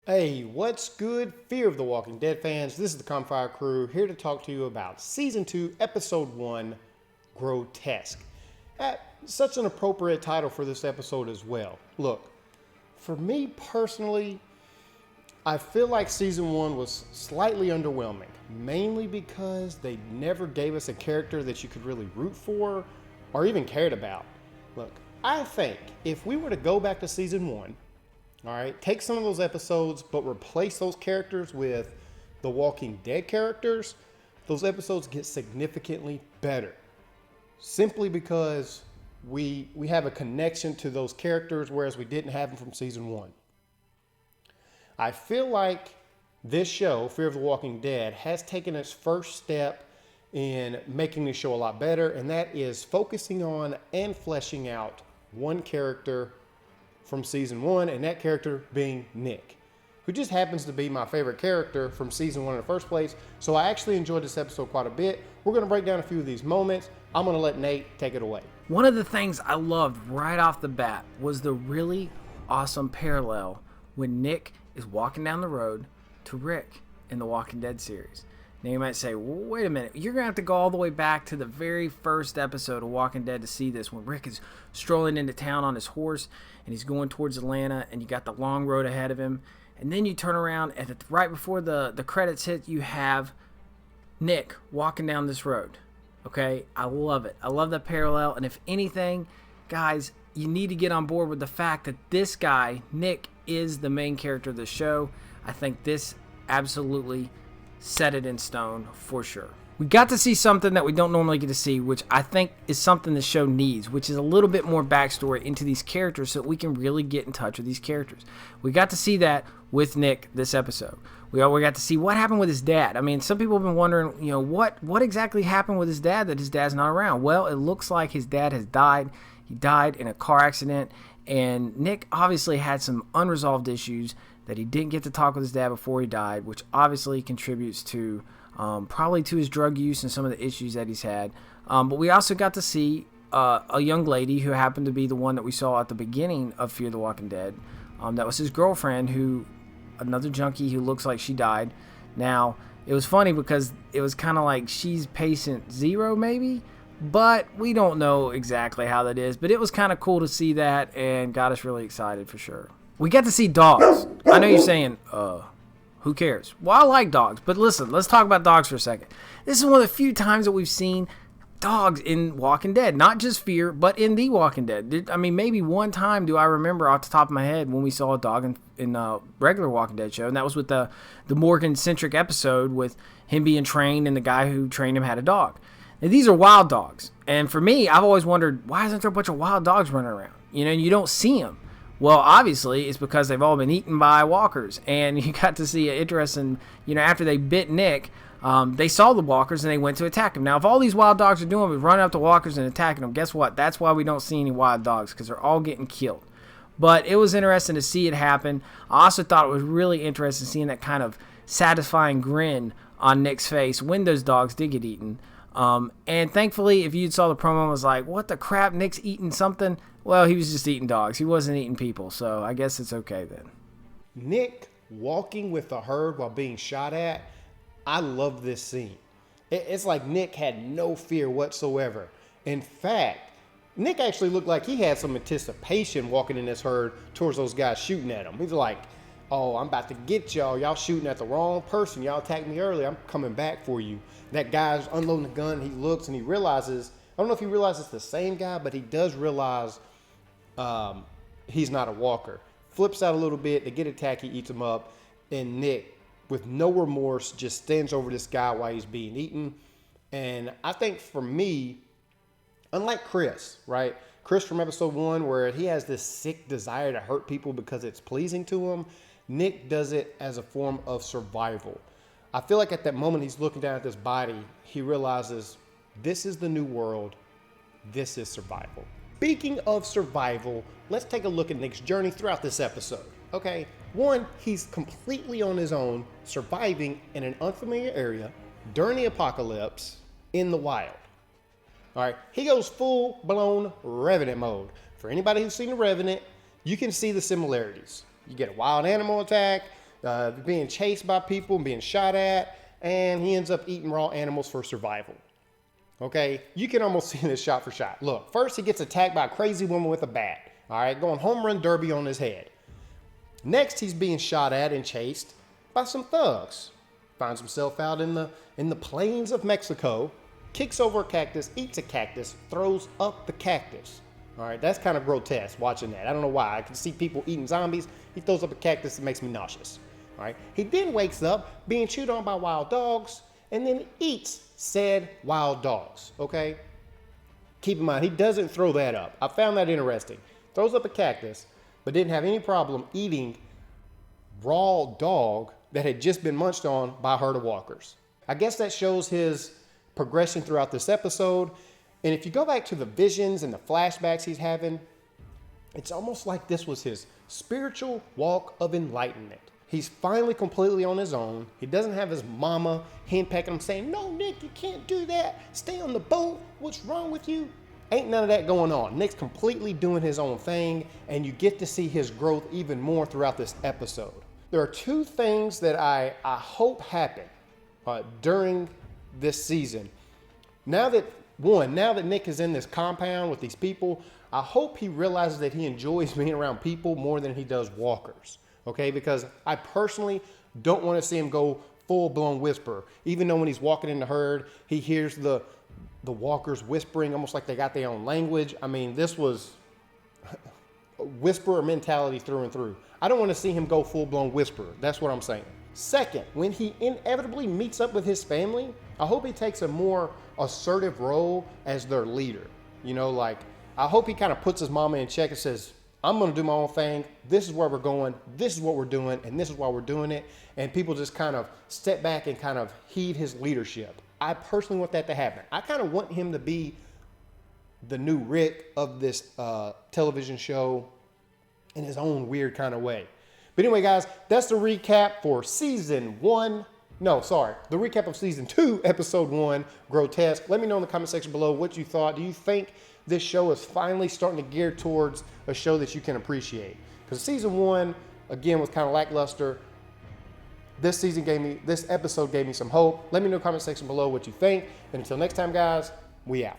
Hey, what's good, Fear of the Walking Dead fans? This is the Campfire Crew here to talk to you about Season 2, Episode 1, Grotesque. Such an appropriate title for this episode as well. Look, for me personally, I feel like Season 1 was slightly underwhelming, mainly because they never gave us a character that you could really root for or even cared about. Look, I think if we were to go back to Season 1, all right, take some of those episodes, but replace those characters with the Walking Dead characters, those episodes get significantly better. Simply because we have a connection to those characters, whereas we didn't have them from Season 1. I feel like this show, Fear of the Walking Dead, has taken its first step in making the show a lot better, and that is focusing on and fleshing out one character from Season 1, and that character being Nick, who just happens to be my favorite character from Season 1 in the first place. So I actually enjoyed this episode quite a bit. We're going to break down a few of these moments. I'm going to let Nate take it away. One of the things I loved right off the bat was the really awesome parallel when Nick is walking down the road to Rick in the Walking Dead series. Now you might say, well, wait a minute, you're going to have to go all the way back to the very first episode of Walking Dead to see this, when Rick is strolling into town on his horse and he's going towards Atlanta and you got the long road ahead of him. And then you turn around and right before the credits hit, you have Nick walking down this road. Okay, I love it. I love that parallel. And if anything, guys, you need to get on board with the fact that this guy, Nick, is the main character of the show. I think this absolutely set it in stone for sure. We got to see something that we don't normally get to see, which I think is something the show needs, which is a little bit more backstory into these characters so that we can really get in touch with these characters. We got to see that with Nick this episode. We got to see what happened with his dad. I mean, some people have been wondering, what exactly happened with his dad that his dad's not around. Well, it looks like his dad has died. He died in a car accident, and Nick obviously had some unresolved issues that he didn't get to talk with his dad before he died, which obviously contributes to probably to his drug use and some of the issues that he's had. But we also got to see a young lady who happened to be the one that we saw at the beginning of Fear the Walking Dead. That was his girlfriend, another junkie who looks like she died. Now, it was funny because it was kind of like she's patient zero maybe, but we don't know exactly how that is. But it was kind of cool to see that and got us really excited for sure. We got to see dogs. I know you're saying, who cares? Well, I like dogs, but listen, let's talk about dogs for a second. This is one of the few times that we've seen dogs in Walking Dead, not just Fear, but in The Walking Dead. I mean, maybe one time do I remember off the top of my head when we saw a dog in a regular Walking Dead show, and that was with the Morgan-centric episode with him being trained and the guy who trained him had a dog. Now, these are wild dogs, and for me, I've always wondered, why isn't there a bunch of wild dogs running around? You don't see them. Well, obviously, it's because they've all been eaten by walkers, and you got to see an interesting, after they bit Nick, they saw the walkers and they went to attack him. Now, if all these wild dogs are doing is running up to walkers and attacking them, guess what? That's why we don't see any wild dogs, because they're all getting killed. But it was interesting to see it happen. I also thought it was really interesting seeing that kind of satisfying grin on Nick's face when those dogs did get eaten. And thankfully, if you saw the promo and was like, what the crap, Nick's eating something? Well, he was just eating dogs. He wasn't eating people, so I guess it's okay then. Nick walking with the herd while being shot at, I love this scene. It's like Nick had no fear whatsoever. In fact, Nick actually looked like he had some anticipation walking in this herd towards those guys shooting at him. He's like, oh, I'm about to get y'all. Y'all shooting at the wrong person. Y'all attacked me earlier. I'm coming back for you. That guy's unloading the gun. He looks and he realizes, I don't know if he realizes it's the same guy, but he does realize he's not a walker. Flips out a little bit. They get attacked. He eats him up. And Nick, with no remorse, just stands over this guy while he's being eaten. And I think for me, unlike Chris, right? Chris from episode 1, where he has this sick desire to hurt people because it's pleasing to him, Nick does it as a form of survival. I feel like at that moment he's looking down at this body, he realizes this is the new world. This is survival. Speaking of survival, let's take a look at Nick's journey throughout this episode. Okay, 1, he's completely on his own, surviving in an unfamiliar area during the apocalypse in the wild. All right, he goes full-blown Revenant mode. For anybody who's seen The Revenant, you can see the similarities. You get a wild animal attack, being chased by people and being shot at, and he ends up eating raw animals for survival. Okay, you can almost see this shot for shot. Look, first he gets attacked by a crazy woman with a bat. All right, going home run derby on his head. Next, he's being shot at and chased by some thugs. Finds himself out in the plains of Mexico, kicks over a cactus, eats a cactus, throws up the cactus. All right, that's kind of grotesque watching that. I don't know why. I can see people eating zombies. He throws up a cactus, it makes me nauseous. All right, he then wakes up being chewed on by wild dogs and then eats said wild dogs. Okay, keep in mind, he doesn't throw that up. I found that interesting. Throws up a cactus, but didn't have any problem eating raw dog that had just been munched on by a herd of walkers. I guess that shows his progression throughout this episode. And if you go back to the visions and the flashbacks he's having, it's almost like this was his spiritual walk of enlightenment. He's finally completely on his own. He doesn't have his mama henpecking him saying, "No, Nick, you can't do that. Stay on the boat. What's wrong with you?" Ain't none of that going on. Nick's completely doing his own thing, and you get to see his growth even more throughout this episode. There are two things that I hope happen during this season. Now that Nick is in this compound with these people, I hope he realizes that he enjoys being around people more than he does walkers. Okay, because I personally don't want to see him go full-blown whisperer. Even though when he's walking in the herd, he hears the walkers whispering almost like they got their own language. I mean, this was whisperer mentality through and through. I don't want to see him go full-blown whisperer. That's what I'm saying. Second, when he inevitably meets up with his family, I hope he takes a more assertive role as their leader. You know, like, I hope he kind of puts his mama in check and says, "I'm going to do my own thing. This is where we're going. This is what we're doing. And this is why we're doing it." And people just kind of step back and kind of heed his leadership. I personally want that to happen. I kind of want him to be the new Rick of this television show in his own weird kind of way. But anyway, guys, that's the recap for season 1. No, sorry. The recap of season 2, episode 1, Grotesque. Let me know in the comment section below what you thought. Do you think this show is finally starting to gear towards a show that you can appreciate? Because season 1, again, was kind of lackluster. This episode gave me some hope. Let me know in the comment section below what you think. And until next time, guys, we out.